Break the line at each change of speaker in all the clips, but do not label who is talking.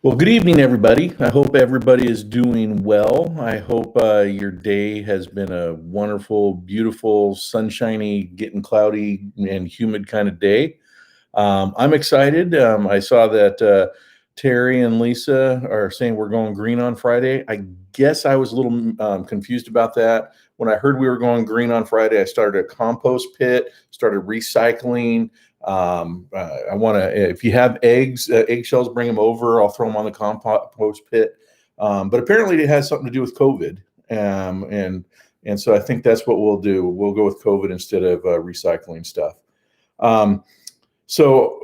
Well, good evening, everybody. I hope everybody is doing well. I hope your day has been a wonderful, beautiful, sunshiny, getting cloudy and humid kind of day. I'm excited. I saw that Terry and Lisa are saying we're going green on Friday. I guess I was a little confused about that. When I heard we were going green on Friday, I started a compost pit, started recycling. I want to, if you have eggshells, bring them over. I'll throw them on the compost pit. But apparently it has something to do with COVID. And so I think that's what we'll do. We'll go with COVID instead of recycling stuff. So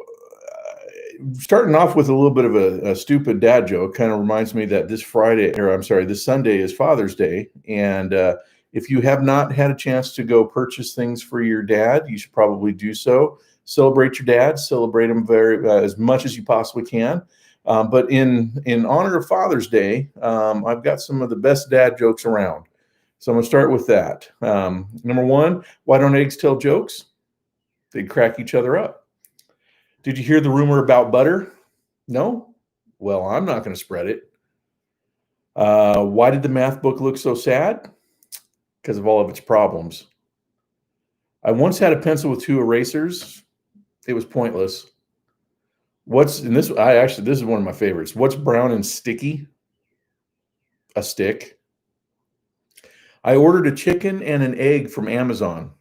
starting off with a little bit of a stupid dad joke kind of reminds me that this Sunday is Father's Day. And if you have not had a chance to go purchase things for your dad, you should probably do so. Celebrate your dad, celebrate him as much as you possibly can. But in honor of Father's Day, I've got some of the best dad jokes around. So I'm going to start with that. Number one, why don't eggs tell jokes? They crack each other up. Did you hear the rumor about butter? No? Well, I'm not going to spread it. Why did the math book look so sad? Because of all of its problems. I once had a pencil with 2 erasers. It was pointless. This is one of my favorites. What's brown and sticky? A stick. I ordered a chicken and an egg from Amazon.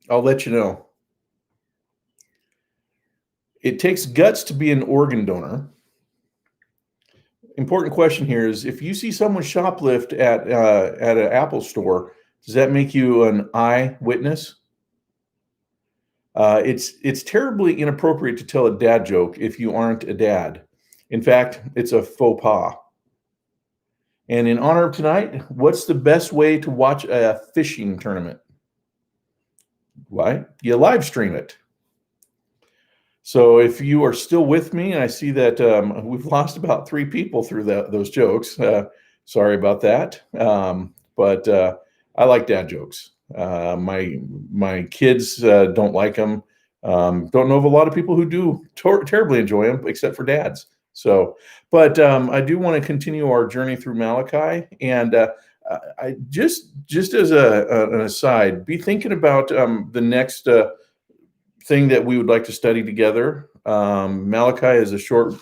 I'll let you know. It takes guts to be an organ donor. Important question here is, if you see someone shoplift at an Apple store, does that make you an eyewitness? It's terribly inappropriate to tell a dad joke if you aren't a dad. In fact, it's a faux pas. And in honor of tonight, what's the best way to watch a fishing tournament? Why? You live stream it. So if you are still with me, and I see that we've lost about 3 people through those jokes. Sorry about that. But I like dad jokes. My kids don't like them. Don't know of a lot of people who do terribly enjoy them, except for dads. So, but I do want to continue our journey through Malachi, and I just as an aside, be thinking about the next thing that we would like to study together. Malachi is a short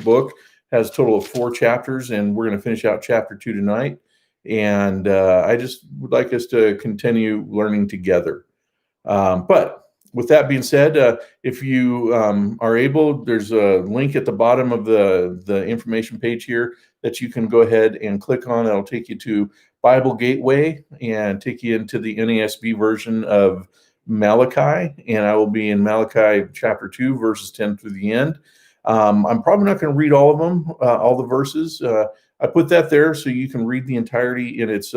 book, has a total of 4 chapters, and we're going to finish out chapter 2 tonight. And I just would like us to continue learning together. But with that being said, if you are able, there's a link at the bottom of the information page here that you can go ahead and click on. That'll take you to Bible Gateway and take you into the NASB version of Malachi. And I will be in Malachi chapter 2, verses 10 through the end. I'm probably not going to read all of them, all the verses. I put that there so you can read the entirety in its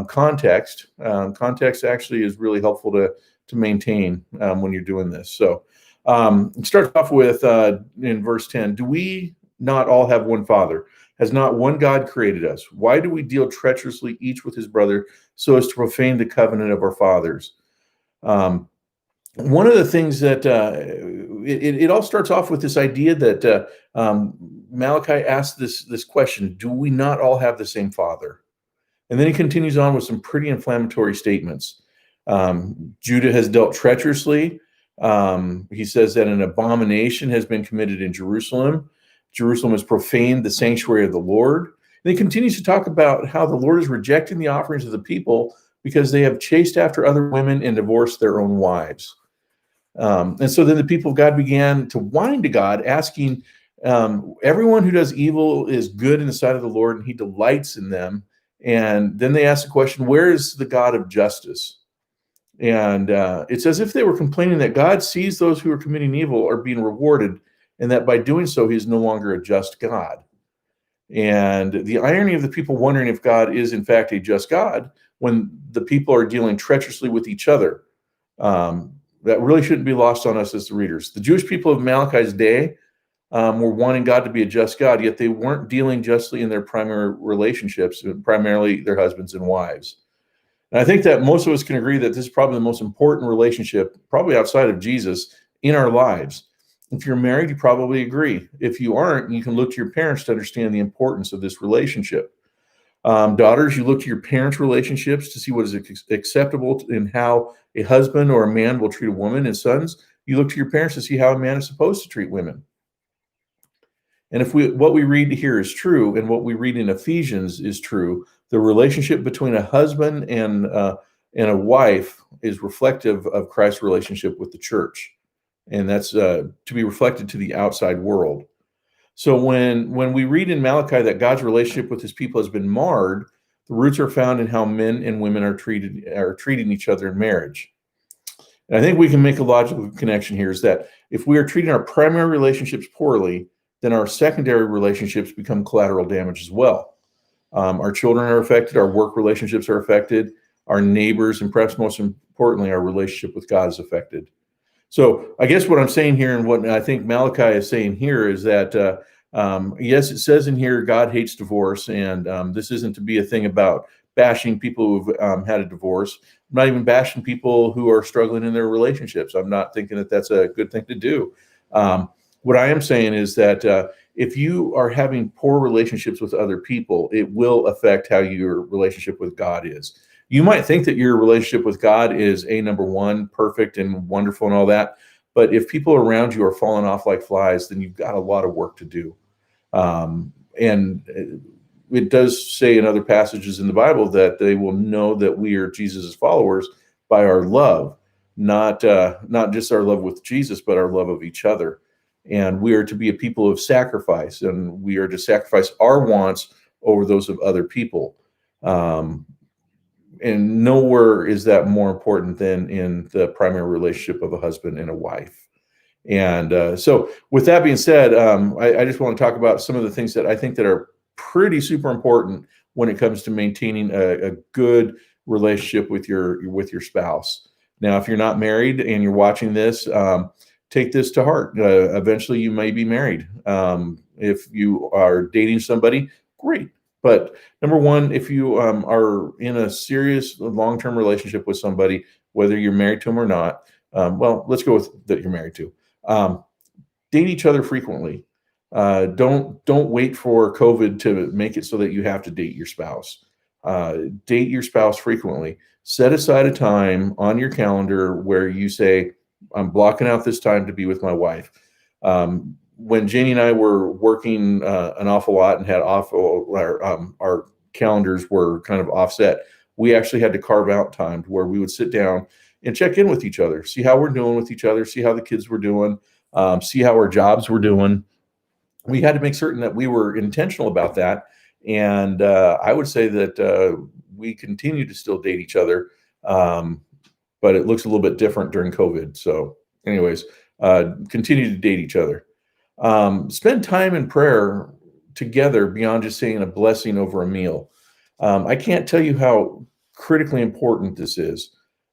context. Context actually is really helpful to maintain when you're doing this. So it starts off with, in verse 10, do we not all have one Father? Has not one God created us? Why do we deal treacherously each with his brother so as to profane the covenant of our fathers? One of the things that it all starts off with this idea that Malachi asked this question, do we not all have the same Father? And then he continues on with some pretty inflammatory statements. Judah has dealt treacherously. He says that an abomination has been committed in Jerusalem. Jerusalem has profaned the sanctuary of the Lord. And he continues to talk about how the Lord is rejecting the offerings of the people because they have chased after other women and divorced their own wives. And so then the people of God began to whine to God, asking, everyone who does evil is good in the sight of the Lord, and he delights in them. And then they asked the question, where is the God of justice? And it's as if they were complaining that God sees those who are committing evil are being rewarded, and that by doing so, he's no longer a just God. And the irony of the people wondering if God is in fact a just God when the people are dealing treacherously with each other, that really shouldn't be lost on us as the readers. The Jewish people of Malachi's day were wanting God to be a just God, yet they weren't dealing justly in their primary relationships, primarily their husbands and wives. And I think that most of us can agree that this is probably the most important relationship, probably outside of Jesus, in our lives. If you're married, you probably agree. If you aren't, you can look to your parents to understand the importance of this relationship. Daughters, you look to your parents' relationships to see what is acceptable in how a husband or a man will treat a woman. And sons, you look to your parents to see how a man is supposed to treat women. And if what we read here is true, and what we read in Ephesians is true, the relationship between a husband and a wife is reflective of Christ's relationship with the church, and that's to be reflected to the outside world. So when we read in Malachi that God's relationship with His people has been marred, the roots are found in how men and women are treating each other in marriage. And I think we can make a logical connection here is that if we are treating our primary relationships poorly, then our secondary relationships become collateral damage as well. Our children are affected, our work relationships are affected, our neighbors, and perhaps most importantly, our relationship with God is affected. So I guess what I'm saying here, and what I think Malachi is saying here, is that yes, it says in here God hates divorce, and this isn't to be a thing about bashing people who've had a divorce. I'm not even bashing people who are struggling in their relationships. I'm not thinking that that's a good thing to do. What I am saying is that if you are having poor relationships with other people, it will affect how your relationship with God is. You might think that your relationship with God is number one, perfect and wonderful and all that. But if people around you are falling off like flies, then you've got a lot of work to do. And it does say in other passages in the Bible that they will know that we are Jesus' followers by our love, not just our love with Jesus, but our love of each other. And we are to be a people of sacrifice, and we are to sacrifice our wants over those of other people. And nowhere is that more important than in the primary relationship of a husband and a wife. And so with that being said, I just want to talk about some of the things that I think that are pretty super important when it comes to maintaining a good relationship with your spouse. Now, if you're not married and you're watching this, take this to heart. Eventually you may be married. If you are dating somebody, great. But number one, if you are in a serious long-term relationship with somebody, whether you're married to them or not, well, let's go with that you're married to. Date each other frequently. Don't wait for COVID to make it so that you have to date your spouse. Date your spouse frequently. Set aside a time on your calendar where you say, I'm blocking out this time to be with my wife. When Janie and I were working an awful lot and had our calendars were kind of offset, we actually had to carve out time to where we would sit down and check in with each other, see how we're doing with each other, see how the kids were doing, see how our jobs were doing. We had to make certain that we were intentional about that. And I would say that we continue to still date each other, but it looks a little bit different during COVID. So anyways, continue to date each other. Spend time in prayer together beyond just saying a blessing over a meal. I can't tell you how critically important this is.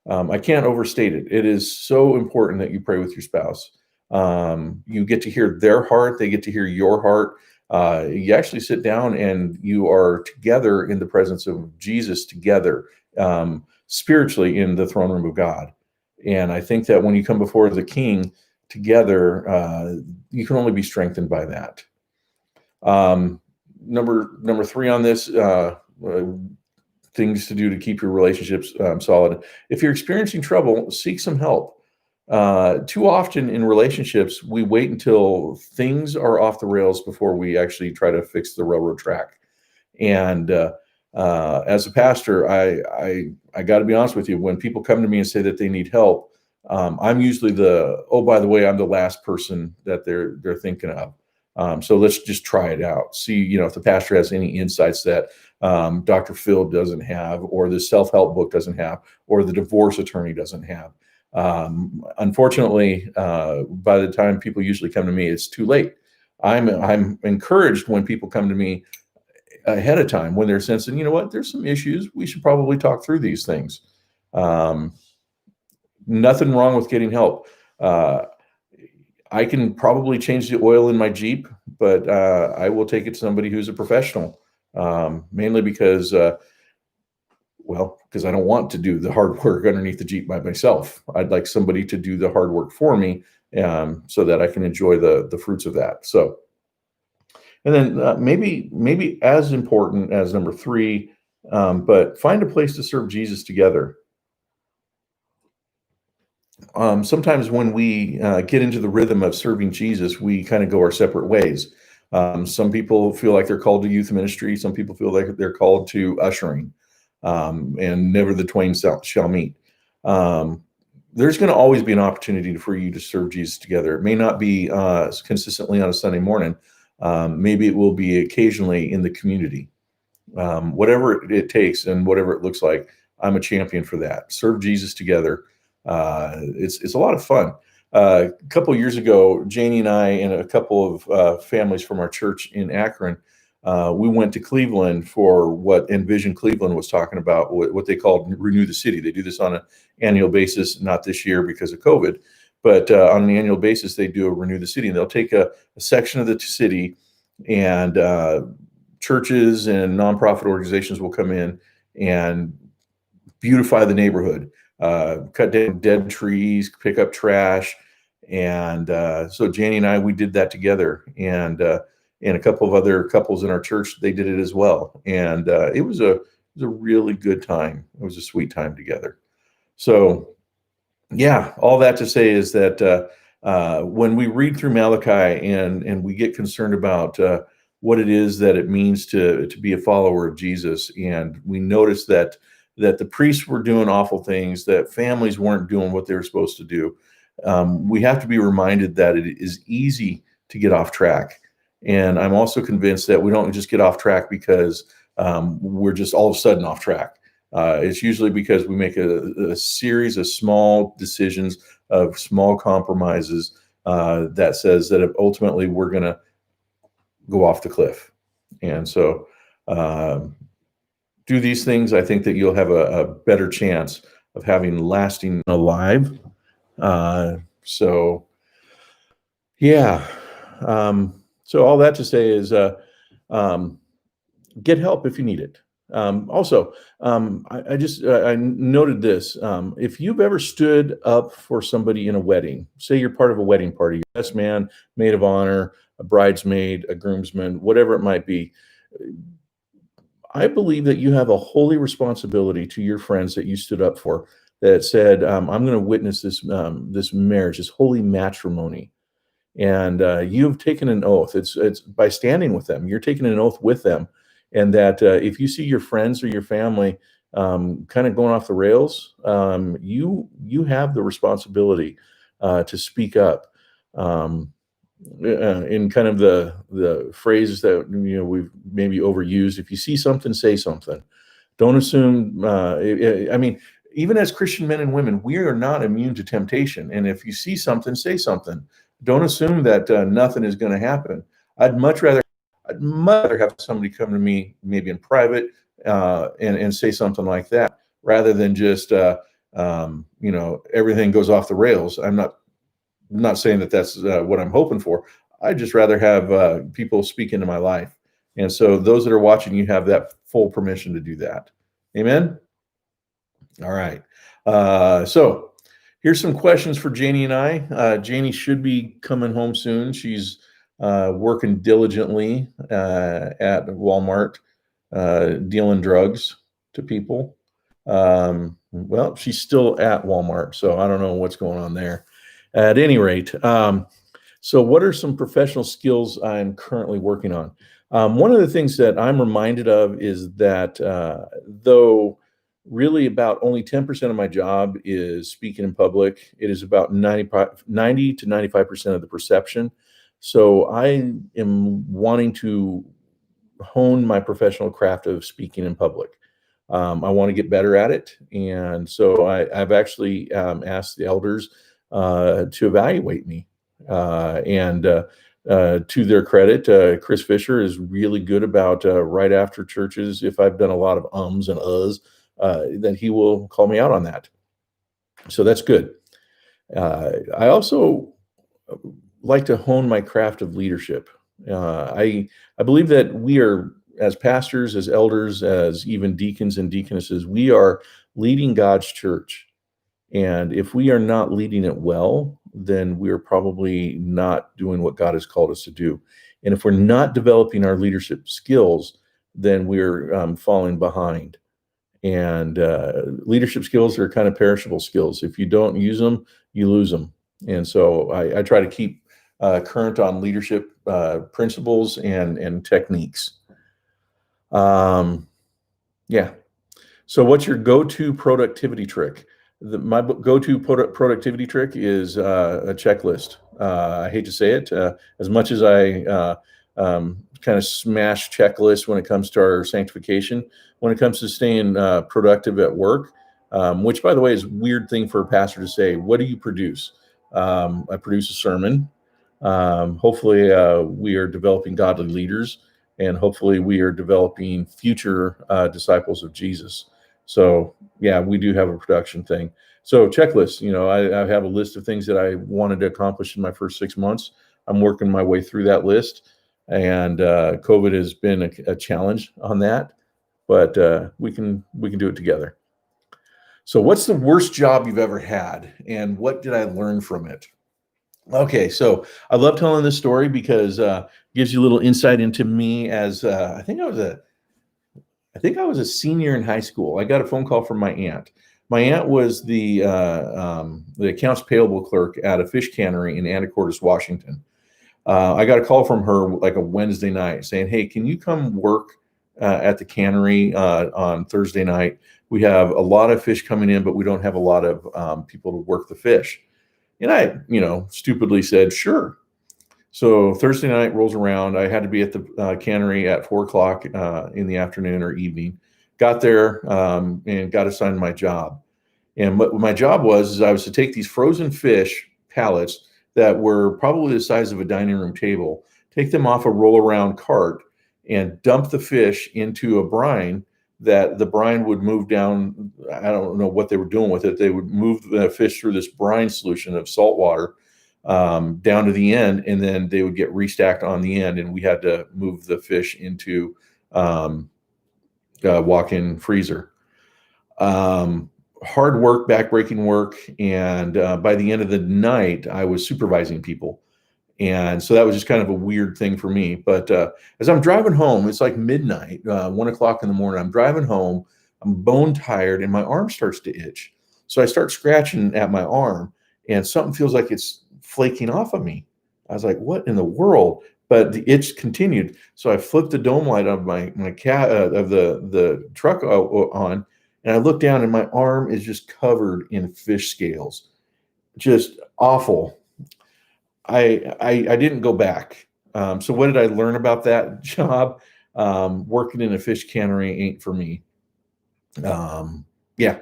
I can't overstate it. It is so important that you pray with your spouse. You get to hear their heart. They get to hear your heart. You actually sit down and you are together in the presence of Jesus together, spiritually in the throne room of God. And I think that when you come before the King together, you can only be strengthened by that. Number three on this, things to do to keep your relationships solid. If you're experiencing trouble, seek some help. Too often in relationships, we wait until things are off the rails before we actually try to fix the railroad track. And as a pastor, I got to be honest with you. When people come to me and say that they need help, I'm usually by the way, I'm the last person that they're thinking of. So let's just try it out. See, if the pastor has any insights that Dr. Phil doesn't have, or the self-help book doesn't have, or the divorce attorney doesn't have. Unfortunately, by the time people usually come to me, it's too late. I'm encouraged when people come to me ahead of time, when they're sensing, there's some issues. We should probably talk through these things. Nothing wrong with getting help. I can probably change the oil in my Jeep, but I will take it to somebody who's a professional, mainly because Well, because I don't want to do the hard work underneath the Jeep by myself. I'd like somebody to do the hard work for me, so that I can enjoy the fruits of that. So, and then maybe as important as number three, but find a place to serve Jesus together. Sometimes when we get into the rhythm of serving Jesus, we kind of go our separate ways. Some people feel like they're called to youth ministry. Some people feel like they're called to ushering, and never the twain shall meet. There's going to always be an opportunity for you to serve Jesus together. It may not be consistently on a Sunday morning. Maybe it will be occasionally in the community. Whatever it takes and whatever it looks like, I'm a champion for that. Serve Jesus together. It's a lot of fun. A couple of years ago, Janie and I and a couple of families from our church in Akron, we went to Cleveland for what Envision Cleveland was talking about, what they called Renew the City. They do this on an annual basis, not this year because of COVID, but on an annual basis, they do a Renew the City. And they'll take a section of the city, and churches and nonprofit organizations will come in and beautify the neighborhood, cut down dead trees, pick up trash. And so Janie and I, we did that together. And a couple of other couples in our church, they did it as well. And it was a really good time. It was a sweet time together. So yeah, all that to say is that when we read through Malachi and we get concerned about what it is that it means to be a follower of Jesus, and we notice that the priests were doing awful things, that families weren't doing what they were supposed to do, we have to be reminded that it is easy to get off track. And I'm also convinced that we don't just get off track because we're just all of a sudden off track. It's usually because we make a series of small decisions, of small compromises, that says that ultimately we're going to go off the cliff. And so do these things, I think that you'll have a better chance of having lasting alive. So yeah. So all that to say is get help if you need it. Also, I noted this. If you've ever stood up for somebody in a wedding, say you're part of a wedding party, best man, maid of honor, a bridesmaid, a groomsman, whatever it might be, I believe that you have a holy responsibility to your friends that you stood up for, that said, I'm going to witness this marriage, this holy matrimony. And you've taken an oath. It's by standing with them. You're taking an oath with them. And that if you see your friends or your family kind of going off the rails, you have the responsibility to speak up. In kind of the phrases that we've maybe overused. If you see something, say something. Don't assume. I mean, even as Christian men and women, we are not immune to temptation. And if you see something, say something. Don't assume that nothing is going to happen. I'd much rather have somebody come to me maybe in private and say something like that, rather than just everything goes off the rails. I'm not saying that that's what I'm hoping for. I'd just rather have people speak into my life. And so those that are watching, you have that full permission to do that. Amen. All right. So here's some questions for Janie and I. Janie should be coming home soon. She's working diligently at Walmart, dealing drugs to people. Well, she's still at Walmart, so I don't know what's going on there. At any rate, so what are some professional skills I'm currently working on? One of the things that I'm reminded of is that though really about only 10% of my job is speaking in public, it is about 90 to 95% of the perception. So I am wanting to hone my professional craft of speaking in public. I want to get better at it. And so I've actually asked the elders to evaluate me. And to their credit, Chris Fisher is really good about right after churches, if I've done a lot of ums and uhs, then he will call me out on that. So that's good. I also like to hone my craft of leadership. I believe that we are as pastors, as elders, as even deacons and deaconesses, we are leading God's church. And if we are not leading it well, then we are probably not doing what God has called us to do. And if we're not developing our leadership skills, then we're falling behind. And leadership skills are kind of perishable skills. If you don't use them, you lose them. And so I try to keep current on leadership principles and techniques. Yeah. So what's your go-to productivity trick? My go-to productivity trick is a checklist. I hate to say it, as much as I kind of smash checklists when it comes to our sanctification, when it comes to staying productive at work, which, by the way, is a weird thing for a pastor to say. What do you produce? I produce a sermon. Hopefully, we are developing godly leaders, and hopefully, we are developing future disciples of Jesus. So, yeah, we do have a production thing. So, checklists. I have a list of things that I wanted to accomplish in my first 6 months. I'm working my way through that list, and COVID has been a challenge on that, but we can do it together. So, what's the worst job you've ever had, and what did I learn from it? Okay, so I love telling this story because it gives you a little insight into me. As I think I was a senior in high school. I got a phone call from my aunt. My aunt was the accounts payable clerk at a fish cannery in Anacortes, Washington. I got a call from her like a Wednesday night saying, "Hey, can you come work at the cannery on Thursday night? We have a lot of fish coming in, but we don't have a lot of people to work the fish." And I, stupidly said, "Sure." So Thursday night rolls around. I had to be at the cannery at 4 o'clock in the afternoon or evening. Got there and got assigned my job. And what my job was I was to take these frozen fish pallets that were probably the size of a dining room table, take them off a roll around cart, and dump the fish into a brine that the brine would move down. I don't know what they were doing with it. They would move the fish through this brine solution of salt water down to the end, and then they would get restacked on the end, and we had to move the fish into walk-in freezer. Hard work, backbreaking work, and by the end of the night, I was supervising people. And so that was just kind of a weird thing for me. But as I'm driving home, it's like midnight, 1 o'clock in the morning. I'm driving home, I'm bone tired, and my arm starts to itch. So I start scratching at my arm, and something feels like it's flaking off of me. I was like, "What in the world?" But the itch continued. So I flipped the dome light of my cat of the truck on, and I look down, and my arm is just covered in fish scales. Just awful. I didn't go back. So what did I learn about that job? Working in a fish cannery ain't for me. Yeah.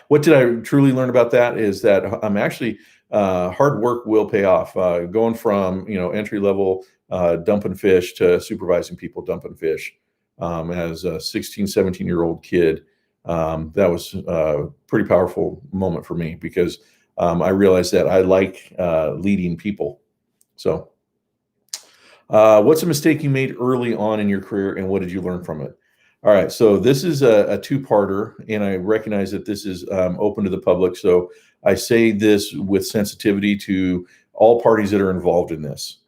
What did I truly learn about that is that I'm actually hard work will pay off. Going from entry level dumping fish to supervising people dumping fish as a 16, 17-year-old kid. That was a pretty powerful moment for me because I realized that I like leading people. So, what's a mistake you made early on in your career, and what did you learn from it? All right, so this is a two-parter, and I recognize that this is open to the public. So I say this with sensitivity to all parties that are involved in this.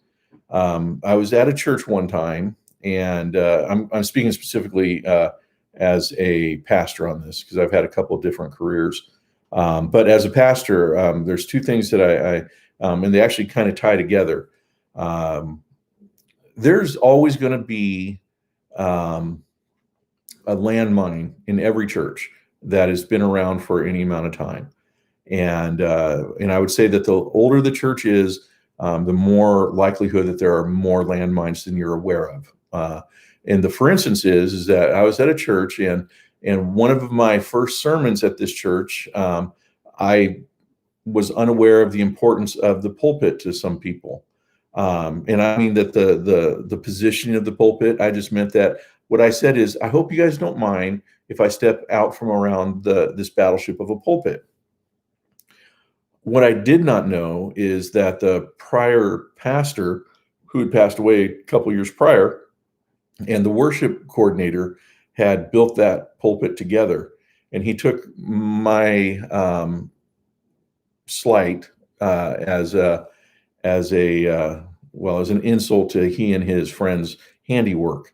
I was at a church one time, and I'm speaking specifically as a pastor on this because I've had a couple of different careers. But as a pastor, there's two things that I and they actually kind of tie together. There's always going to be a landmine in every church that has been around for any amount of time. And I would say that the older the church is, the more likelihood that there are more landmines than you're aware of. And the for instance is that I was at a church and one of my first sermons at this church, I was unaware of the importance of the pulpit to some people. And I mean that the positioning of the pulpit, I just meant that what I said is, I hope you guys don't mind if I step out from around this battleship of a pulpit. What I did not know is that the prior pastor who had passed away a couple years prior And the worship coordinator had built that pulpit together, and he took my slight as an insult to he and his friends' handiwork.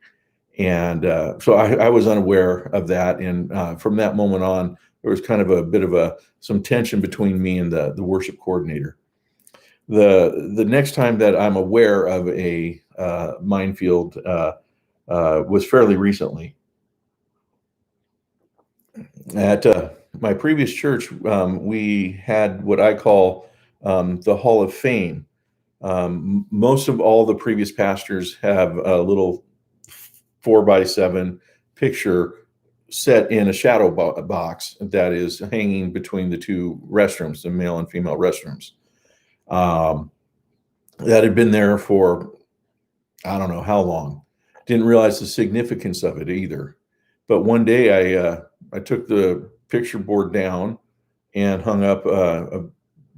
And so I was unaware of that. And from that moment on, there was kind of a bit of some tension between me and the worship coordinator. The next time that I'm aware of a minefield was fairly recently. At my previous church, we had what I call the Hall of Fame. Most of all the previous pastors have a little 4x7 picture set in a shadow box that is hanging between the two restrooms, the male and female restrooms. That had been there for, I don't know how long. Didn't realize the significance of it either. But one day I took the picture board down and hung up a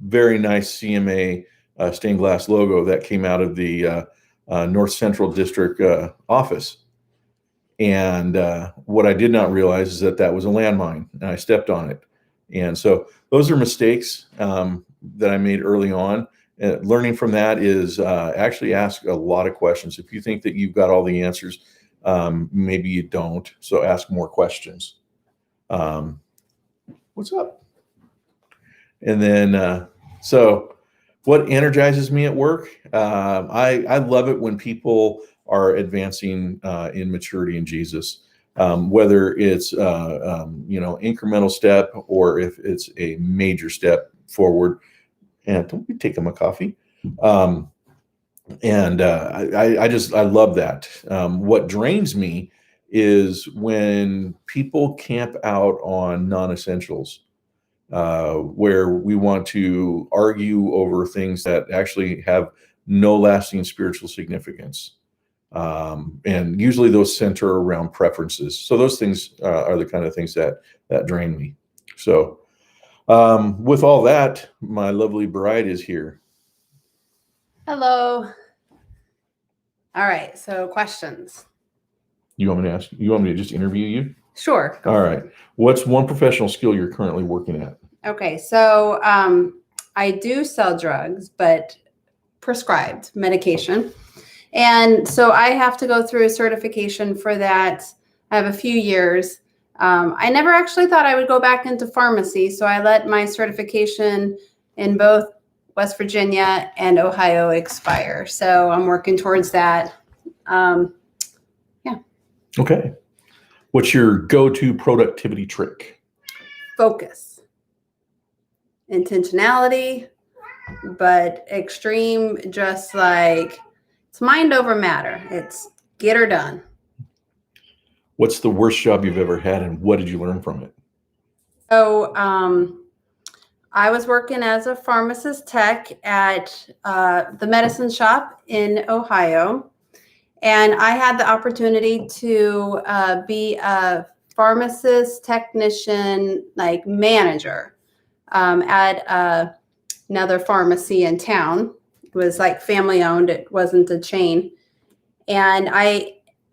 very nice CMA stained glass logo that came out of the North Central District office. And what I did not realize is that was a landmine, and I stepped on it. And so those are mistakes that I made early on. Learning from that is actually ask a lot of questions. If you think that you've got all the answers, maybe you don't. So ask more questions. What's up? And then, so what energizes me at work? I love it when people are advancing in maturity in Jesus, whether it's incremental step or if it's a major step forward. And don't be taking my coffee. I love that. What drains me is when people camp out on non-essentials, where we want to argue over things that actually have no lasting spiritual significance. And usually those center around preferences. So those things are the kind of things that drain me. So with all that, my lovely bride is here.
Hello. All right. So questions.
You want me to just interview you?
Sure.
All right. What's one professional skill you're currently working at?
Okay. So I do sell drugs, but prescribed medication. And so I have to go through a certification for that. I have a few years. I never actually thought I would go back into pharmacy. So I let my certification in both West Virginia and Ohio expire. So I'm working towards that.
Okay. What's your go-to productivity trick?
Focus. Intentionality, but extreme, just like it's mind over matter. It's get her done.
What's the worst job you've ever had, and what did you learn from it?
So I was working as a pharmacist tech at the medicine shop in Ohio. And I had the opportunity to be a pharmacist technician, like manager at another pharmacy in town. It was like family owned. It wasn't a chain. And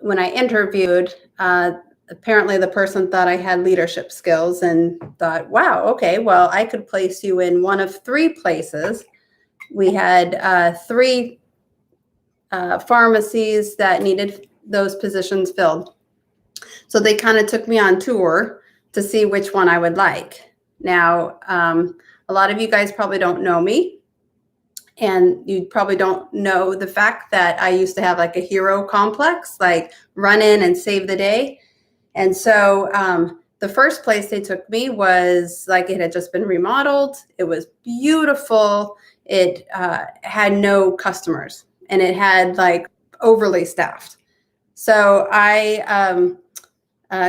when I interviewed, apparently the person thought I had leadership skills and thought, wow, okay, well, I could place you in one of three places. We had three pharmacies that needed those positions filled. So they kind of took me on tour to see which one I would like. Now, a lot of you guys probably don't know me, and you probably don't know the fact that I used to have like a hero complex, like run in and save the day. And so the first place they took me was like it had just been remodeled. It was beautiful. It had no customers. And it had like overly staffed. So I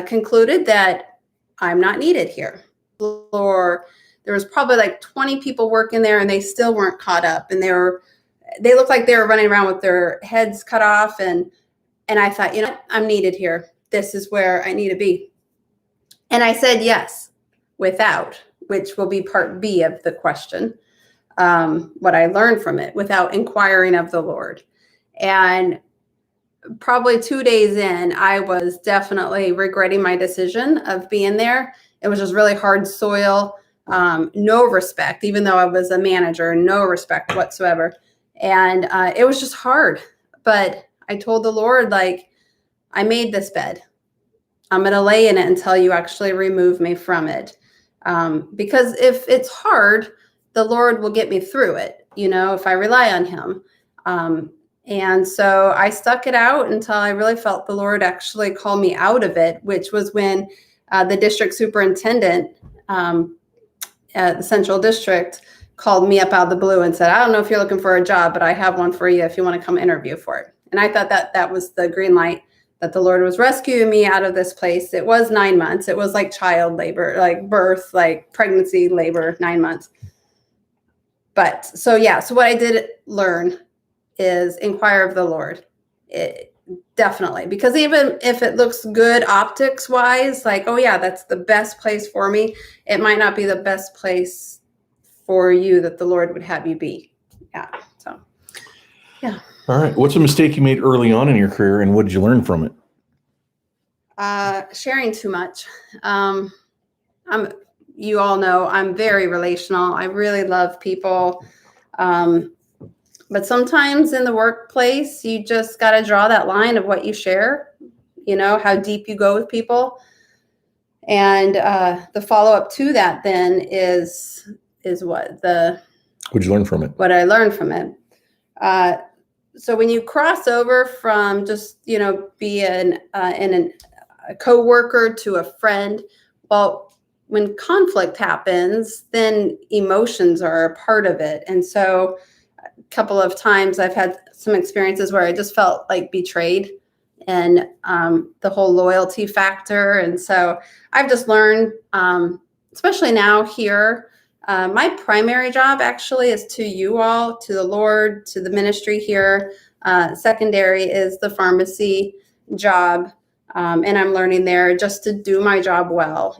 concluded that I'm not needed here. Or there was probably like 20 people working there and they still weren't caught up. And they looked like they were running around with their heads cut off. And I thought, I'm needed here. This is where I need to be. And I said yes, without, which will be part B of the question. What I learned from it, without inquiring of the Lord. And probably 2 days in, I was definitely regretting my decision of being there. It was just really hard soil, no respect, even though I was a manager, no respect whatsoever. And it was just hard. But I told the Lord, like, I made this bed. I'm going to lay in it until you actually remove me from it. Because if it's hard, the Lord will get me through it, if I rely on him. And so I stuck it out until I really felt the Lord actually call me out of it, which was when the district superintendent at the Central District called me up out of the blue and said, I don't know if you're looking for a job, but I have one for you if you want to come interview for it. And I thought that was the green light, that the Lord was rescuing me out of this place. It was 9 months. It was like child labor, like birth, like pregnancy, labor, 9 months. But so what I did learn is inquire of the Lord. Definitely. Because even if it looks good optics wise, like, oh yeah, that's the best place for me, it might not be the best place for you that the Lord would have you be. Yeah. So, yeah.
All right. What's a mistake you made early on in your career, and what did you learn from it?
Sharing too much. You all know I'm very relational. I really love people. But sometimes in the workplace, you just got to draw that line of what you share, how deep you go with people. And the follow-up to that then is what
did you learn from it?
What I learned from it. So when you cross over from just, being a coworker to a friend, well, when conflict happens, then emotions are a part of it. And so a couple of times I've had some experiences where I just felt like betrayed, and the whole loyalty factor. And so I've just learned, especially now here, my primary job actually is to you all, to the Lord, to the ministry here. Secondary is the pharmacy job. And I'm learning there just to do my job well,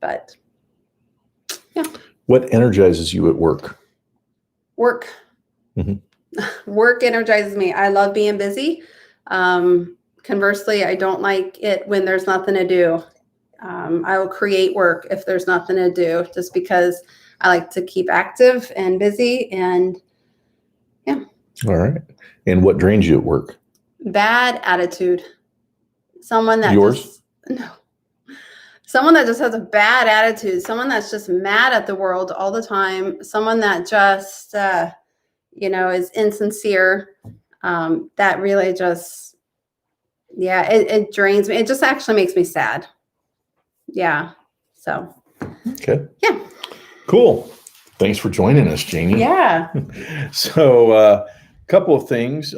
but yeah.
What energizes you at work?
Work. Mm-hmm. Work energizes me. I love being busy. Conversely, I don't like it when there's nothing to do. I will create work if there's nothing to do, just because I like to keep active and busy, and yeah.
All right. And what drains you at work?
Bad attitude. Someone that someone that just has a bad attitude, someone that's just mad at the world all the time, someone that just, is insincere. That really just, it drains me. It just actually makes me sad. Yeah. So.
Okay.
Yeah.
Cool. Thanks for joining us, Jamie.
Yeah.
So a couple of things.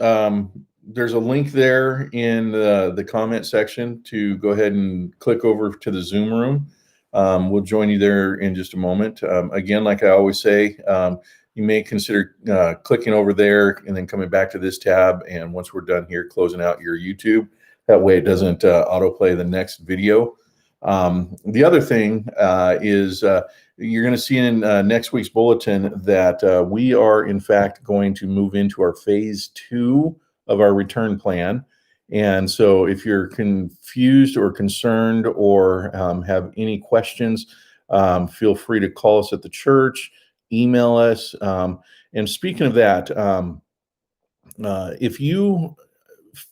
There's a link there in the comment section to go ahead and click over to the Zoom room. We'll join you there in just a moment. Again, like I always say, you may consider clicking over there and then coming back to this tab. And once we're done here, closing out your YouTube. That way it doesn't autoplay the next video. The other thing is you're going to see in next week's bulletin that we are, in fact, going to move into our phase 2 of our return plan. And so if you're confused or concerned or have any questions, feel free to call us at the church, email us. And speaking of that, if you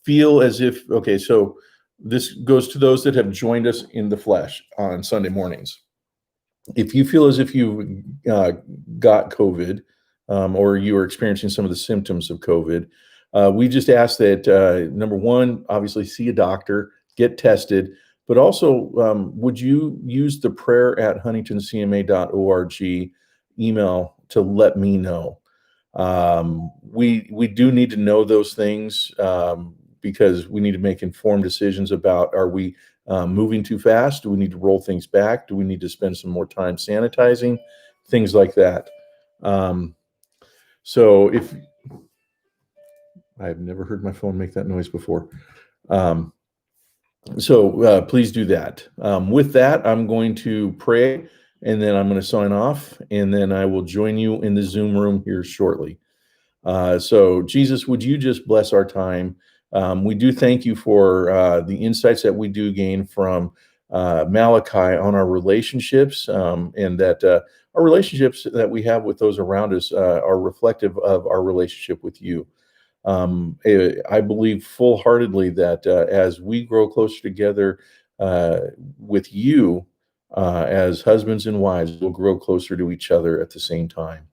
feel as if, okay, so this goes to those that have joined us in the flesh on Sunday mornings. If you feel as if you got COVID or you are experiencing some of the symptoms of COVID, we just ask that, number one, obviously see a doctor, get tested, but also would you use the prayer@huntingtoncma.org email to let me know. We do need to know those things because we need to make informed decisions about, are we moving too fast? Do we need to roll things back? Do we need to spend some more time sanitizing? Things like that. So if I've never heard my phone make that noise before. So please do that. With that, I'm going to pray, and then I'm going to sign off, and then I will join you in the Zoom room here shortly. So Jesus, would you just bless our time? We do thank you for the insights that we do gain from Malachi on our relationships, and that our relationships that we have with those around us are reflective of our relationship with you. I believe full-heartedly that as we grow closer together with you as husbands and wives, we'll grow closer to each other at the same time.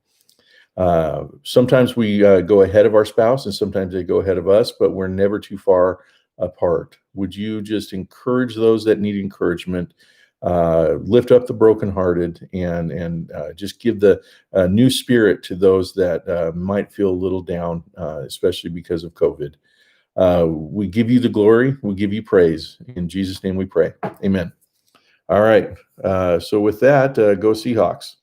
Sometimes we go ahead of our spouse and sometimes they go ahead of us, but we're never too far apart. Would you just encourage those that need encouragement, lift up the brokenhearted, and just give the new spirit to those that might feel a little down, especially because of COVID. We give you the glory. We give you praise. In Jesus' name we pray. Amen. All right. So with that, go Seahawks.